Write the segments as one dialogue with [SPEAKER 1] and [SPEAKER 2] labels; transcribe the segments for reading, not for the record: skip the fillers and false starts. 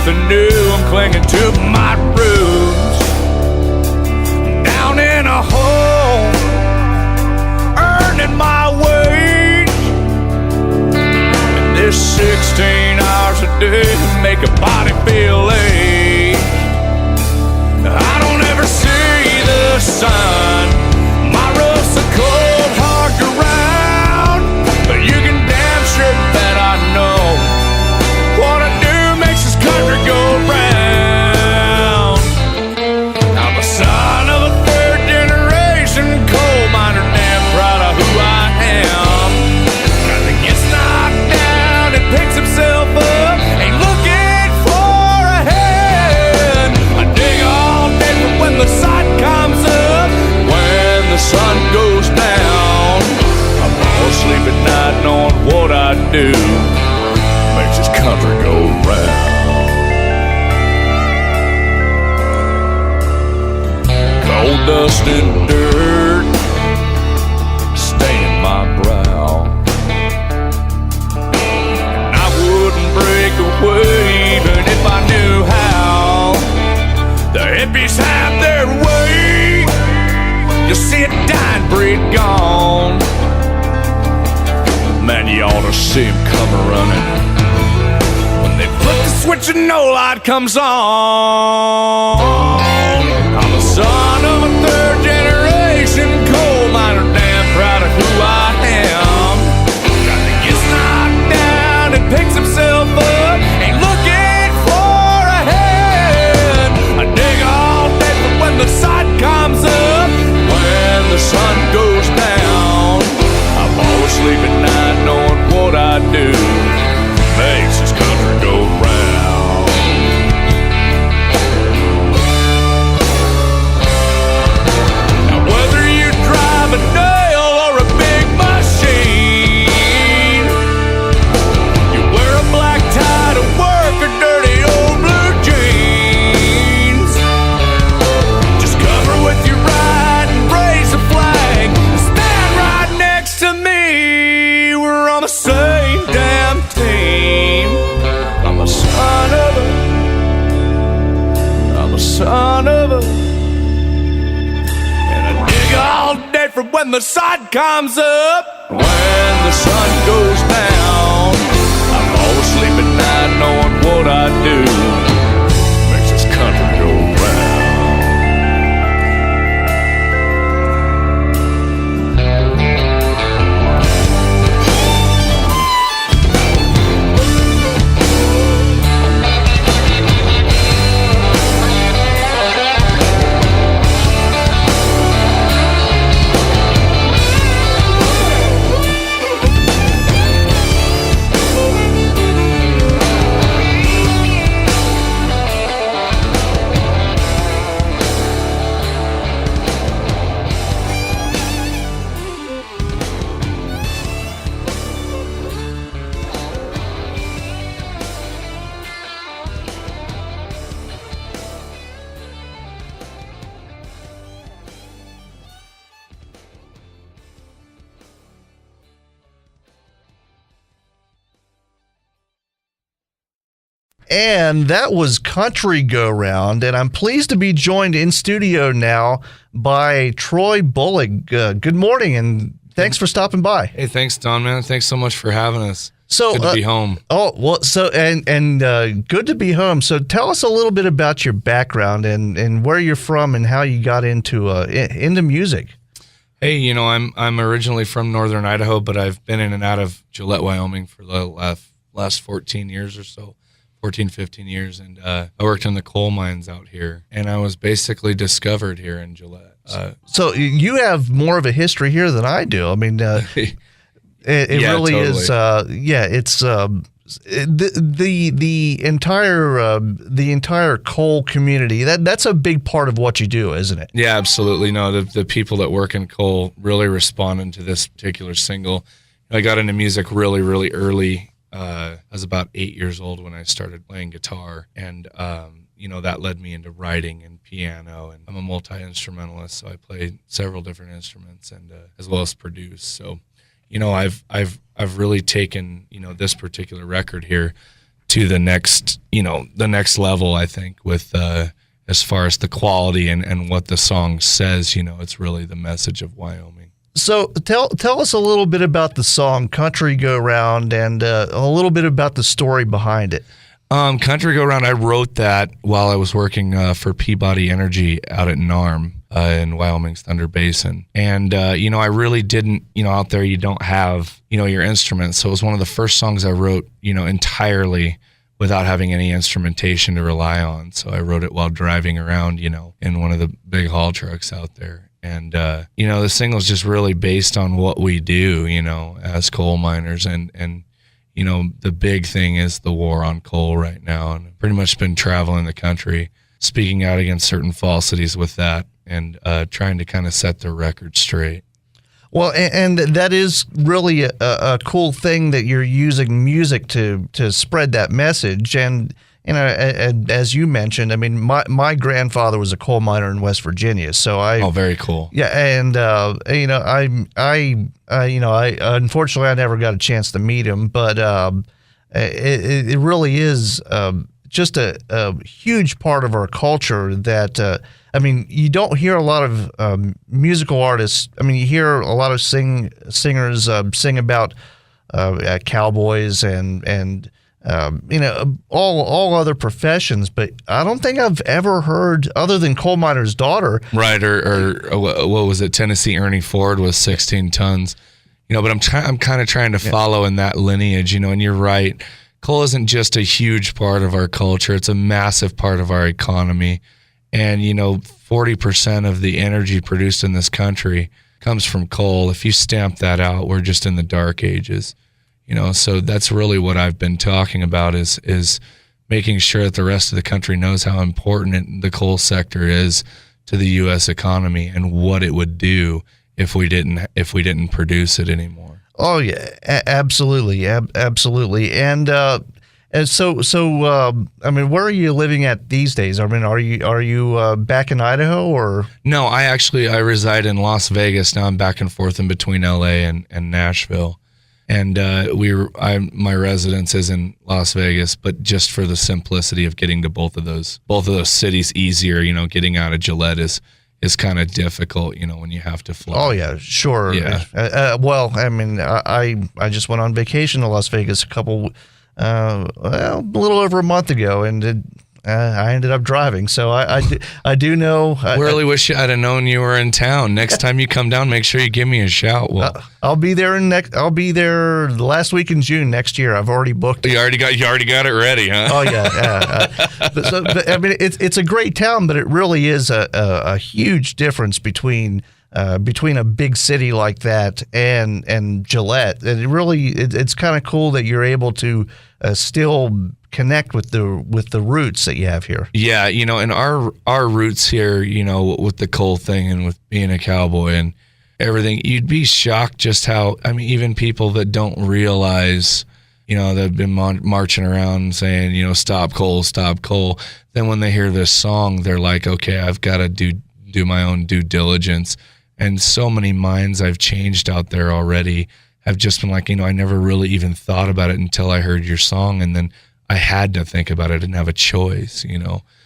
[SPEAKER 1] nothing new. I'm clinging to my roots. Down in a hole, earning my wage. And this 16 hours a day make a body feel aged. I don't ever see the sun. My roof's a cold, hard ground. But you can damn sure bet I know what I do makes this country go round. I'm a son of a third generation coal miner, damn proud of who I am. Nothing gets knocked down and picks himself up, ain't looking for a hand. I dig all day from when the sun comes up, when the sun goes down. I fall asleep at night knowing what I do makes this country go round. Coal dust and dirt staining my brow, and I wouldn't break away even if I knew how. The hippies have their way. You see a dying breed gone. Man, you ought to see him come running when they flip the switch and no light comes on. I'm a son of a third generation coal miner, damn proud of who I am. Got the gets knocked down and picks himself up, ain't looking for a hand. I dig all day from when the sun comes up, when the sun goes down. I fall asleep at night knowing what I do makes this country go round. Now whether you drive a nail or a big machine, you wear a black tie to work or dirty old blue jeans, just cover with your right and raise a flag. Stand right next to me, we're on the same damn team. I'm a son of a, and I dig all day from when the sun comes up, when the sun goes down. I fall asleep at night knowing what I do makes this country go round.
[SPEAKER 2] And that was Country Go Round, and I'm pleased to be joined in studio now by Troy Bullock. Good morning, and thanks for stopping by.
[SPEAKER 3] Hey, thanks, Don, man. Thanks so much for having us.
[SPEAKER 2] So
[SPEAKER 3] good to be home.
[SPEAKER 2] Oh, well, so and good to be home. So tell us a little bit about your background and where you're from and how you got into music.
[SPEAKER 3] Hey, you know, I'm originally from northern Idaho, but I've been in and out of Gillette, Wyoming for the last 14 years or so. 14, 15 years, and I worked in the coal mines out here, and I was basically discovered here in Gillette.
[SPEAKER 2] So you have more of a history here than I do. I mean, it
[SPEAKER 3] yeah,
[SPEAKER 2] really
[SPEAKER 3] totally.
[SPEAKER 2] is. It's the entire coal community. That's a big part of what you do, isn't it?
[SPEAKER 3] Yeah, absolutely. No, the people that work in coal really responded to this particular single. I got into music really, really early. I was about 8 years old when I started playing guitar, and you know, that led me into writing and piano, and I'm a multi-instrumentalist, so I play several different instruments and as well as produce. So, you know, I've really taken, you know, this particular record here to the next level, I think, with as far as the quality and what the song says. It's really the message of Wyoming.
[SPEAKER 2] So tell us a little bit about the song Country Go Round and a little bit about the story behind it.
[SPEAKER 3] Country Go Round, I wrote that while I was working for Peabody Energy out at NARM in Wyoming's Thunder Basin. And, I really didn't, out there you don't have, your instruments. So it was one of the first songs I wrote, entirely without having any instrumentation to rely on. So I wrote it while driving around, in one of the big haul trucks out there. And, the single's just really based on what we do, as coal miners. And the big thing is the war on coal right now. And I've pretty much been traveling the country, speaking out against certain falsities with that and trying to kind of set the record straight.
[SPEAKER 2] Well, and that is really a cool thing that you're using music to spread that message. And as you mentioned, I mean, my grandfather was a coal miner in West Virginia, so
[SPEAKER 3] Oh, very cool.
[SPEAKER 2] Yeah, and I unfortunately I never got a chance to meet him, but it really is just a huge part of our culture that. You don't hear a lot of musical artists. You hear a lot of singers sing about cowboys and all other professions, but I don't think I've ever heard, other than Coal Miner's Daughter.
[SPEAKER 3] Right, or what was it? Tennessee Ernie Ford was 16 tons. But I'm kind of trying to follow in that lineage. And you're right. Coal isn't just a huge part of our culture; it's a massive part of our economy. And, 40% of the energy produced in this country comes from coal. If you stamp that out, we're just in the dark ages, so that's really what I've been talking about is making sure that the rest of the country knows how important the coal sector is to the U.S. economy and what it would do if we didn't produce it anymore.
[SPEAKER 2] Oh, yeah, absolutely. Absolutely. And so, where are you living at these days? Are you back in Idaho or?
[SPEAKER 3] No, I reside in Las Vegas now. I'm back and forth in between LA and Nashville, and my residence is in Las Vegas, but just for the simplicity of getting to both of those cities easier. Getting out of Gillette is kind of difficult, when you have to fly.
[SPEAKER 2] Oh yeah, sure.
[SPEAKER 3] Yeah.
[SPEAKER 2] I just went on vacation to Las Vegas a little over a month ago, and I ended up driving. So I do know.
[SPEAKER 3] I really wish I'd have known you were in town. Next time you come down, make sure you give me a shout. Well,
[SPEAKER 2] I'll be there the last week in June next year. I've already booked it.
[SPEAKER 3] You already got it ready, huh?
[SPEAKER 2] Oh yeah. It's a great town, but it really is a huge difference between a big city like that and Gillette. And it's kind of cool that you're able to still connect with the roots that you have here.
[SPEAKER 3] Yeah, and our roots here, with the coal thing and with being a cowboy and everything, you'd be shocked just how, even people that don't realize, they've been marching around saying, stop coal. Then when they hear this song, they're like, okay, I've got to do my own due diligence. And so many minds I've changed out there already have just been like, I never really even thought about it until I heard your song. And then I had to think about it and have a choice,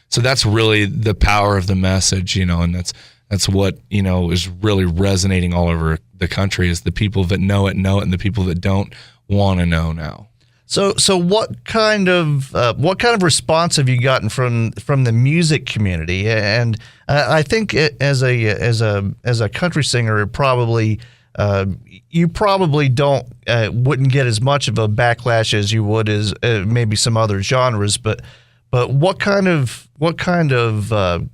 [SPEAKER 3] So that's really the power of the message, and that's what, is really resonating all over the country is the people that know it, and the people that don't want to know now.
[SPEAKER 2] So what kind of response have you gotten from the music community? And I think as a country singer, it probably you probably wouldn't get as much of a backlash as you would as maybe some other genres. But what kind of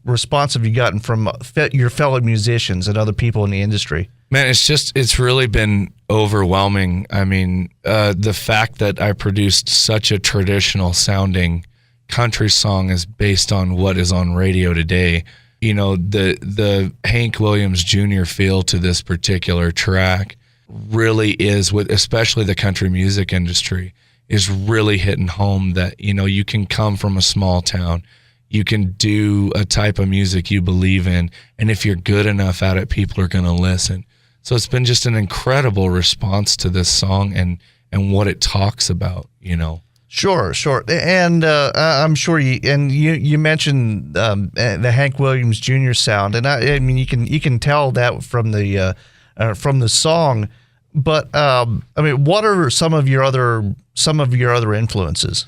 [SPEAKER 2] response have you gotten from your fellow musicians and other people in the industry?
[SPEAKER 3] Man, it's really been overwhelming. The fact that I produced such a traditional sounding country song is based on what is on radio today. The Hank Williams Jr. feel to this particular track really is, with especially the country music industry, is really hitting home that, you can come from a small town. You can do a type of music you believe in, and if you're good enough at it, people are going to listen. So it's been just an incredible response to this song and what it talks about,
[SPEAKER 2] Sure, sure, and I'm sure you mentioned the Hank Williams Jr. sound, and I mean you can tell that from the song, but I mean, what are some of your other influences?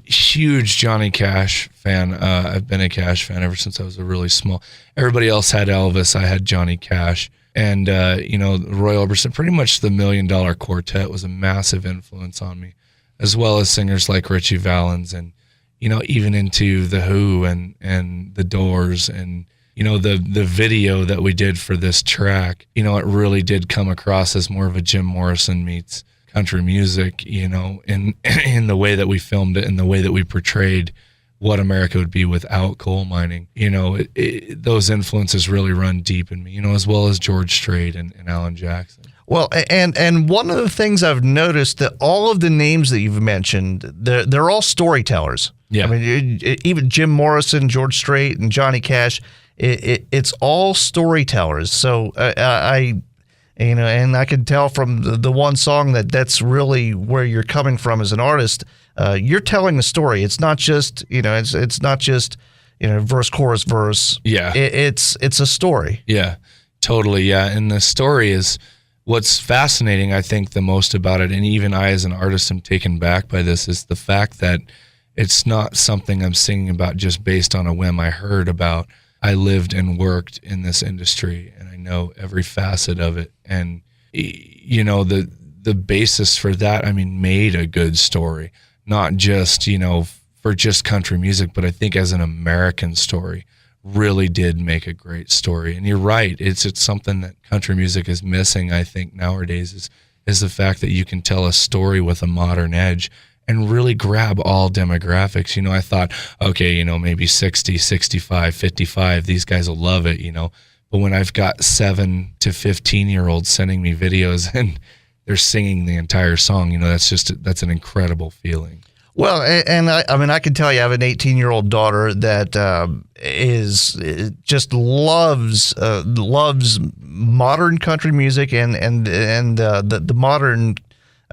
[SPEAKER 3] Huge Johnny Cash fan. I've been a Cash fan ever since I was a really small. Everybody else had Elvis. I had Johnny Cash. And, Roy Orbison, pretty much the $1 Million Quartet was a massive influence on me, as well as singers like Richie Valens and, even into The Who and The Doors and, the video that we did for this track, it really did come across as more of a Jim Morrison meets country music, in the way that we filmed it and the way that we portrayed what America would be without coal mining. Those influences really run deep in me, as well as George Strait and Alan Jackson.
[SPEAKER 2] Well, and one of the things I've noticed that all of the names that you've mentioned, they're all storytellers.
[SPEAKER 3] Yeah.
[SPEAKER 2] I mean, even Jim Morrison, George Strait, and Johnny Cash, it's all storytellers. So and I can tell from the one song that's really where you're coming from as an artist. You're telling a story. It's not just it's not just verse, chorus, verse.
[SPEAKER 3] Yeah,
[SPEAKER 2] it's a story.
[SPEAKER 3] Yeah, totally. Yeah, and the story is what's fascinating. I think the most about it, and even I as an artist am taken back by this, is the fact that it's not something I'm singing about just based on a whim. I heard about. I lived and worked in this industry, and I know every facet of it. And the basis for that, I mean, made a good story, not just for just country music, but I think as an American story, really did make a great story. And you're right, it's something that country music is missing. I think nowadays is the fact that you can tell a story with a modern edge and really grab all demographics. I thought, okay, maybe 60, 65, 55, these guys will love it, But when I've got 7 to 15-year-olds sending me videos and they're singing the entire song, that's an incredible feeling.
[SPEAKER 2] Well, and I mean, I can tell you, I have an 18-year-old daughter that just loves modern country music and the modern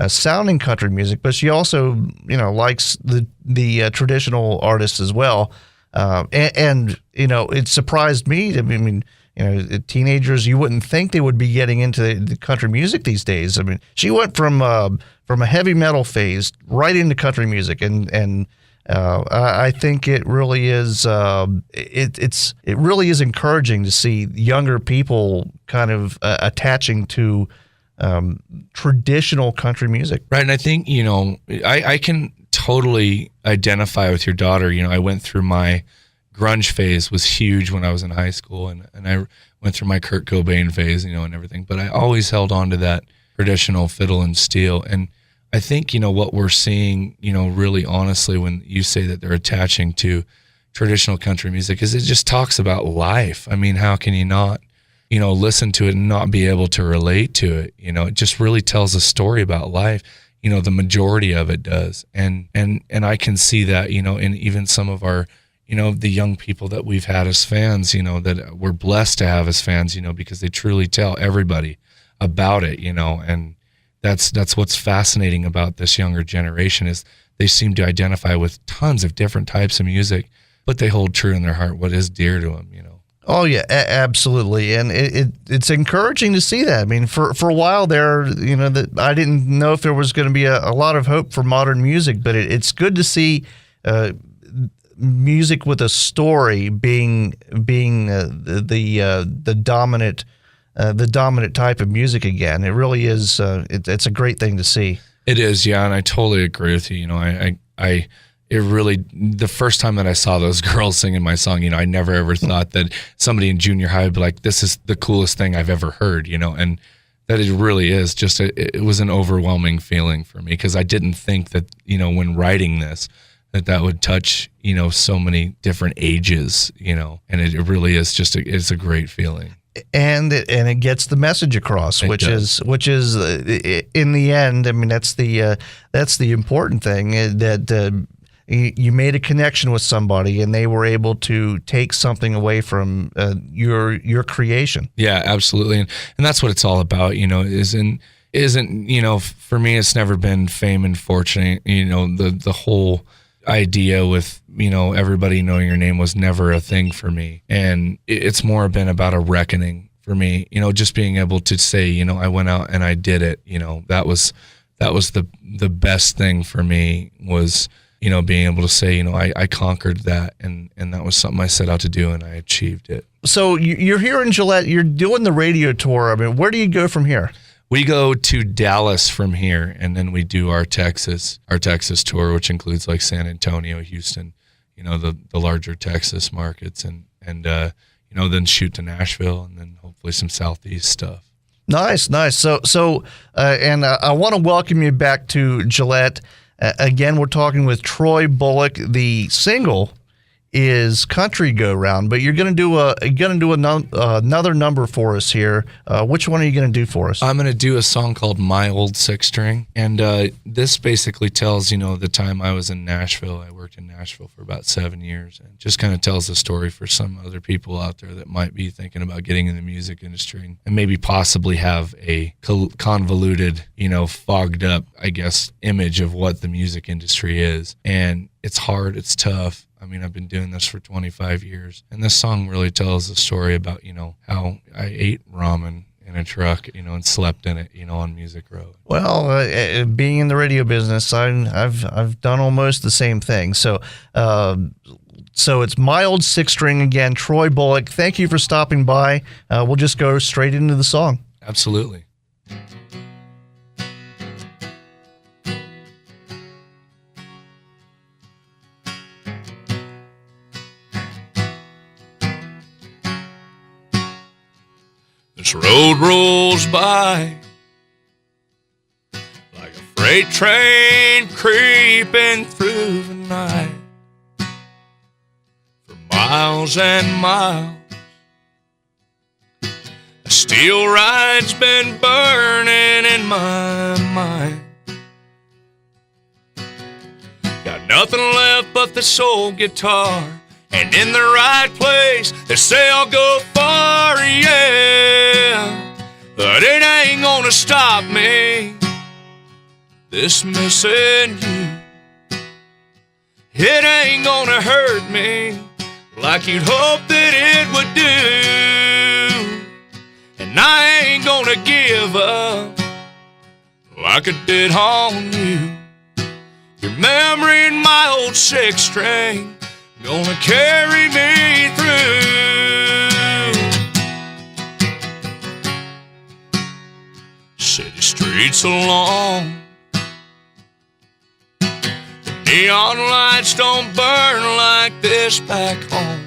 [SPEAKER 2] sounding country music, but she also likes the traditional artists as well, and it surprised me. I mean, teenagers, you wouldn't think they would be getting into the country music these days. I mean, she went from a heavy metal phase right into country music, and I think it really is it really is encouraging to see younger people kind of attaching to traditional country music.
[SPEAKER 3] Right. And I think, I can totally identify with your daughter. I went through my grunge phase was huge when I was in high school, and I went through my Kurt Cobain phase, and everything, but I always held on to that traditional fiddle and steel. And I think, what we're seeing, really honestly, when you say that they're attaching to traditional country music, is it just talks about life. I mean, how can you not listen to it and not be able to relate to it? It just really tells a story about life. The majority of it does. And I can see that, in even some of our, the young people that we've had as fans, that we're blessed to have as fans, because they truly tell everybody about it, and that's what's fascinating about this younger generation is they seem to identify with tons of different types of music, but they hold true in their heart what is dear to them,
[SPEAKER 2] Oh yeah, absolutely, and it's encouraging to see that. I mean, for a while there, that I didn't know if there was going to be a lot of hope for modern music, but it's good to see music with a story being the dominant type of music again. It really is. It's a great thing to see.
[SPEAKER 3] It is, yeah, and I totally agree with you. It really, the first time that I saw those girls singing my song, I never ever thought that somebody in junior high would be like, this is the coolest thing I've ever heard, and that it really is just, it was an overwhelming feeling for me, because I didn't think that, when writing this, that would touch, so many different ages, and it really is just, it's a great feeling.
[SPEAKER 2] And it gets the message across, which is in the end, I mean, that's the important thing, that you made a connection with somebody and they were able to take something away from your creation.
[SPEAKER 3] Yeah, absolutely. And that's what it's all about, is in, isn't, for me, it's never been fame and fortune. The whole idea with, everybody knowing your name was never a thing for me. And it's more been about a reckoning for me, just being able to say, I went out and I did it. That was the best thing for me was, being able to say, I conquered that, and that was something I set out to do, and I achieved it.
[SPEAKER 2] So you're here in Gillette, you're doing the radio tour. I mean, where do you go from here?
[SPEAKER 3] We go to Dallas from here, and then we do our Texas tour, which includes like San Antonio, Houston, the larger Texas markets, and then shoot to Nashville, and then hopefully some Southeast stuff.
[SPEAKER 2] Nice. So, and I want to welcome you back to Gillette. Again, we're talking with Troy Bullock. The single is Country Go Round, but you're going to do another number for us here. Which one are you going to do for us?
[SPEAKER 3] I'm going to do a song called My Old Six String, and this basically tells the time I was in Nashville. I worked in Nashville for about 7 years, and just kind of tells the story for some other people out there that might be thinking about getting in the music industry and maybe possibly have a convoluted, fogged up, I guess, image of what the music industry is. And it's hard, it's tough. I mean, I've been doing this for 25 years, and this song really tells the story about, how I ate ramen in a truck, and slept in it, on Music Road.
[SPEAKER 2] Well, being in the radio business, I've done almost the same thing. So it's My Old Six String again. Troy Bullock, thank you for stopping by. We'll just go straight into the song.
[SPEAKER 3] Absolutely. This road rolls by like a freight train creeping through the night. For miles and miles, a steel ride's been burning in my mind. Got nothing left but the soul guitar, and in the right place, they say I'll go far, yeah. But it ain't gonna stop me, this missing you. It ain't gonna hurt me like you'd hope that it would do. And I ain't gonna give up like I did on you. Your memory and my old six string gonna carry me through. City streets alone, the neon lights don't burn like this back home.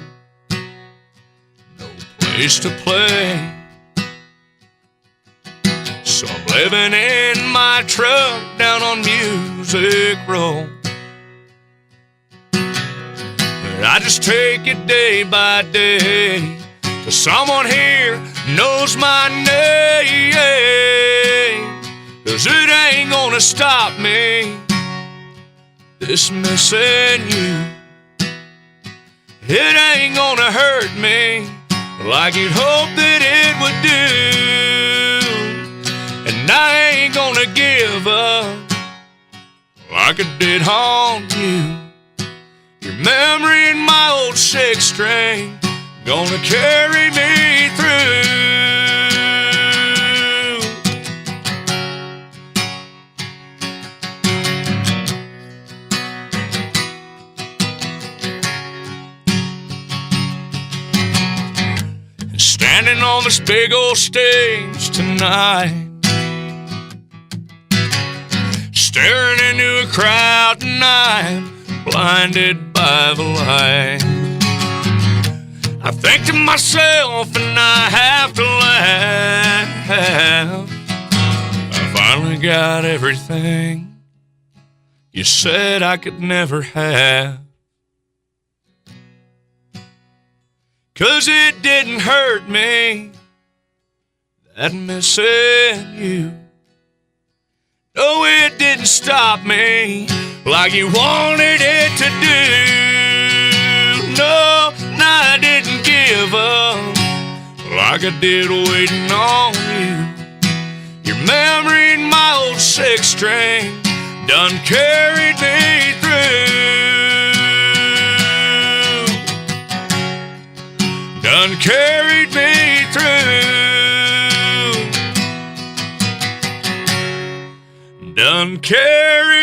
[SPEAKER 3] No place to play, so I'm living in my truck down on Music Road. I just take it day by day till someone here knows my name. 'Cause it ain't gonna stop me, this missing you. It ain't gonna hurt me like you'd hope that it would do. And I ain't gonna give up like I did on you. Your memory and my old six string gonna carry me through. And standing on this big old stage tonight, staring into a crowd tonight, blinded by the light, I think to myself and I have to laugh. I finally got everything you said I could never have. 'Cause it didn't hurt me, that missing you. No, it didn't stop me like you wanted it to do. No, I didn't give up like I did waiting on you. Your
[SPEAKER 1] remembering my old six string done carried me through. Done carried me through. Done carried